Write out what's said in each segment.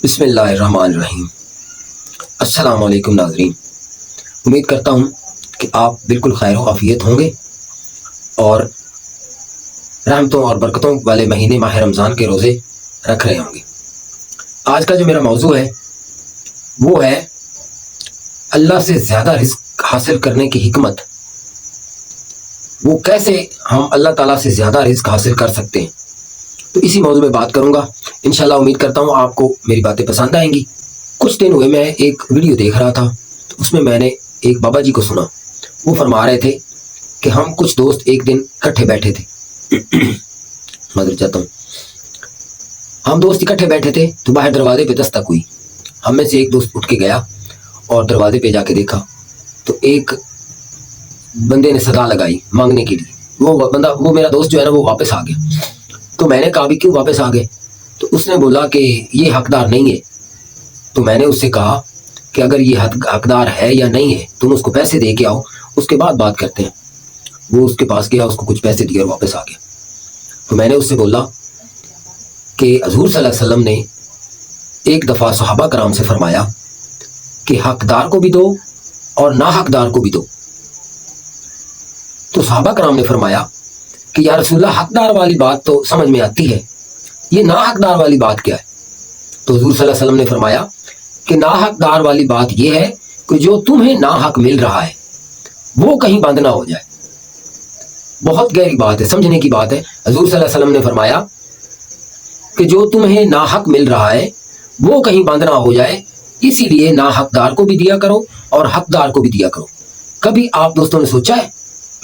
بسم اللہ الرحمن الرحیم۔ السلام علیکم ناظرین، امید کرتا ہوں کہ آپ بالکل خیر و عافیت ہوں گے اور رحمتوں اور برکتوں والے مہینے ماہ رمضان کے روزے رکھ رہے ہوں گے۔ آج کا جو میرا موضوع ہے وہ ہے اللہ سے زیادہ رزق حاصل کرنے کی حکمت، وہ کیسے ہم اللہ تعالیٰ سے زیادہ رزق حاصل کر سکتے ہیں۔ تو اسی موضوع میں بات کروں گا انشاءاللہ۔ امید کرتا ہوں آپ کو میری باتیں پسند آئیں گی۔ کچھ دن ہوئے میں ایک ویڈیو دیکھ رہا تھا، تو اس میں نے ایک بابا جی کو سنا، وہ فرما رہے تھے کہ ہم کچھ دوست ایک دن اکٹھے بیٹھے تھے معذرت چاہتا ہوں، ہم دوست اکٹھے بیٹھے تھے تو باہر دروازے پہ دستک ہوئی۔ ہم میں سے ایک دوست اٹھ کے گیا اور دروازے پہ جا کے دیکھا تو ایک بندے نے صدا لگائی مانگنے کے لیے۔ وہ میرا دوست جو ہے نا وہ واپس آ گیا۔ تو میں نے کہا بھی کیوں واپس آ گئے؟ تو اس نے بولا کہ یہ حقدار نہیں ہے۔ تو میں نے اس سے کہا کہ اگر یہ حقدار ہے یا نہیں ہے تم اس کو پیسے دے کے آؤ، اس کے بعد بات کرتے ہیں۔ وہ اس کے پاس گیا، اس کو کچھ پیسے دیے اور واپس آ گیا۔ تو میں نے اس سے بولا کہ حضور صلی اللہ علیہ وسلم نے ایک دفعہ صحابہ کرام سے فرمایا کہ حقدار کو بھی دو اور نا حقدار کو بھی دو۔ تو صحابہ کرام نے فرمایا کہ یا رسول اللہ حقدار والی بات تو سمجھ میں آتی ہے، یہ نا حقدار والی بات کیا ہے؟ تو حضور صلی اللہ علیہ وسلم نے فرمایا کہ نا حقدار والی بات یہ ہے کہ جو تمہیں نا حق مل رہا ہے وہ کہیں بند نہ ہو جائے۔ بہت گہری بات ہے، سمجھنے کی بات ہے۔ حضور صلی اللہ علیہ وسلم نے فرمایا کہ جو تمہیں نا حق مل رہا ہے وہ کہیں بند نہ ہو جائے، اسی لیے نا حقدار کو بھی دیا کرو اور حقدار کو بھی دیا کرو۔ کبھی آپ دوستوں نے سوچا ہے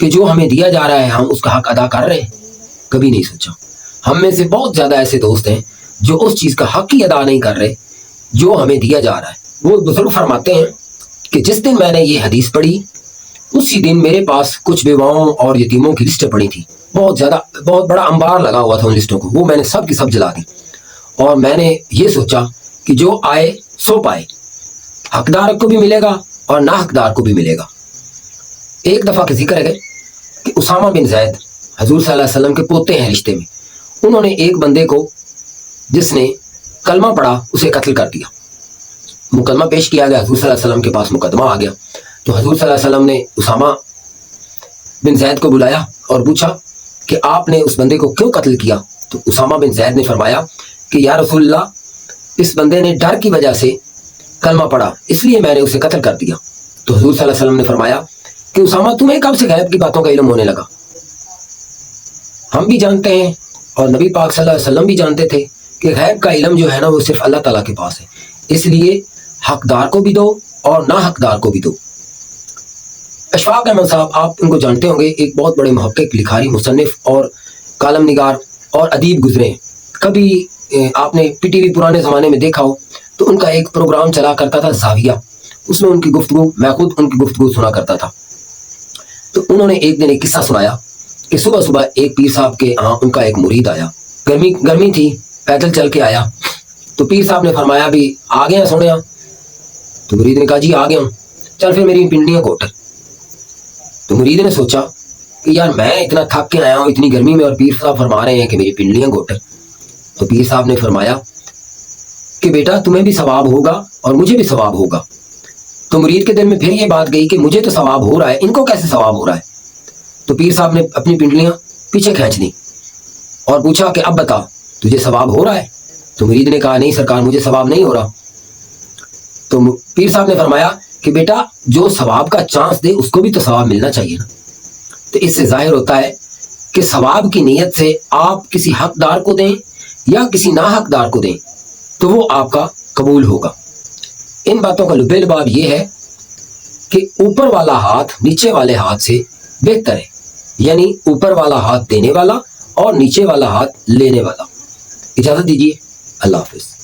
کہ جو ہمیں دیا جا رہا ہے ہم اس کا حق ادا کر رہے ہیں؟ کبھی نہیں سوچا۔ ہم میں سے بہت زیادہ ایسے دوست ہیں جو اس چیز کا حق ہی ادا نہیں کر رہے جو ہمیں دیا جا رہا ہے۔ وہ بزرگ فرماتے ہیں کہ جس دن میں نے یہ حدیث پڑھی اسی دن میرے پاس کچھ بیواؤں اور یتیموں کی لسٹیں پڑی تھیں، بہت بڑا انبار لگا ہوا تھا ان لسٹوں کو، وہ میں نے سب کی سب جلا دی۔ اور میں نے یہ سوچا کہ جو آئے سو پائے، حقدار کو بھی ملے گا اور نا حقدار کو بھی ملے گا۔ ایک دفعہ کا ذکر ہے کہ اسامہ بن زید حضور صلی اللہ علیہ وسلم کے پوتے ہیں رشتے میں، انہوں نے ایک بندے کو جس نے کلمہ پڑھا اسے قتل کر دیا۔ مقدمہ پیش کیا گیا، حضور صلی اللہ علیہ وسلم کے پاس مقدمہ آ گیا تو حضور صلی اللہ علیہ وسلم نے اسامہ بن زید کو بلایا اور پوچھا کہ آپ نے اس بندے کو کیوں قتل کیا؟ تو اسامہ بن زید نے فرمایا کہ یا رسول اللہ اس بندے نے ڈر کی وجہ سے کلمہ پڑھا، اس لیے میں نے اسے قتل کر دیا۔ تو حضور صلی اللہ علیہ وسلم نے فرمایا کہ اسامہ تمہیں کب سے غیب کی باتوں کا علم ہونے لگا؟ ہم بھی جانتے ہیں اور نبی پاک صلی اللہ علیہ وسلم بھی جانتے تھے کہ غیب کا علم جو ہے نا وہ صرف اللہ تعالیٰ کے پاس ہے، اس لیے حقدار کو بھی دو اور نا حقدار کو بھی دو۔ اشفاق احمد صاحب، آپ ان کو جانتے ہوں گے، ایک بہت بڑے محقق، لکھاری، مصنف اور کالم نگار اور ادیب گزرے ہیں۔ کبھی آپ نے پی ٹی وی پرانے زمانے میں دیکھا ہو تو ان کا ایک پروگرام چلا کرتا تھا زاویہ، اس میں ان کی گفتگو، میں خود ان کی گفتگو سنا کرتا تھا۔ تو انہوں نے ایک دن ایک قصہ سنایا کہ صبح صبح ایک پیر صاحب کے ہاں ان کا ایک مرید آیا، گرمی تھی، پیدل چل کے آیا۔ تو پیر صاحب نے فرمایا بھی آ گیا سونے؟ تو مرید نے کہا جی آ گیا ہوں، چل پھر میری پنڈلیاں کوٹ۔ تو مرید نے سوچا کہ یار میں اتنا تھک کے آیا ہوں اتنی گرمی میں اور پیر صاحب فرما رہے ہیں کہ میری پنڈلیاں کوٹ۔ تو پیر صاحب نے فرمایا کہ بیٹا تمہیں بھی ثواب ہوگا اور مجھے بھی ثواب ہوگا۔ تو مرید کے دل میں پھر یہ بات گئی کہ مجھے تو ثواب ہو رہا ہے، ان کو کیسے ثواب ہو رہا ہے؟ تو پیر صاحب نے اپنی پنڈلیاں پیچھے کھینچ لی اور پوچھا کہ اب بتا تجھے ثواب ہو رہا ہے؟ تو مرید نے کہا نہیں سرکار مجھے ثواب نہیں ہو رہا۔ تو پیر صاحب نے فرمایا کہ بیٹا جو ثواب کا چانس دے اس کو بھی تو ثواب ملنا چاہیے نا۔ تو اس سے ظاہر ہوتا ہے کہ ثواب کی نیت سے آپ کسی حقدار کو دیں یا کسی نا حقدار کو دیں تو وہ آپ کا قبول ہوگا۔ ان باتوں کا لب لباب یہ ہے کہ اوپر والا ہاتھ نیچے والے ہاتھ سے بہتر ہے، یعنی اوپر والا ہاتھ دینے والا اور نیچے والا ہاتھ لینے والا۔ اجازت دیجیے، اللہ حافظ۔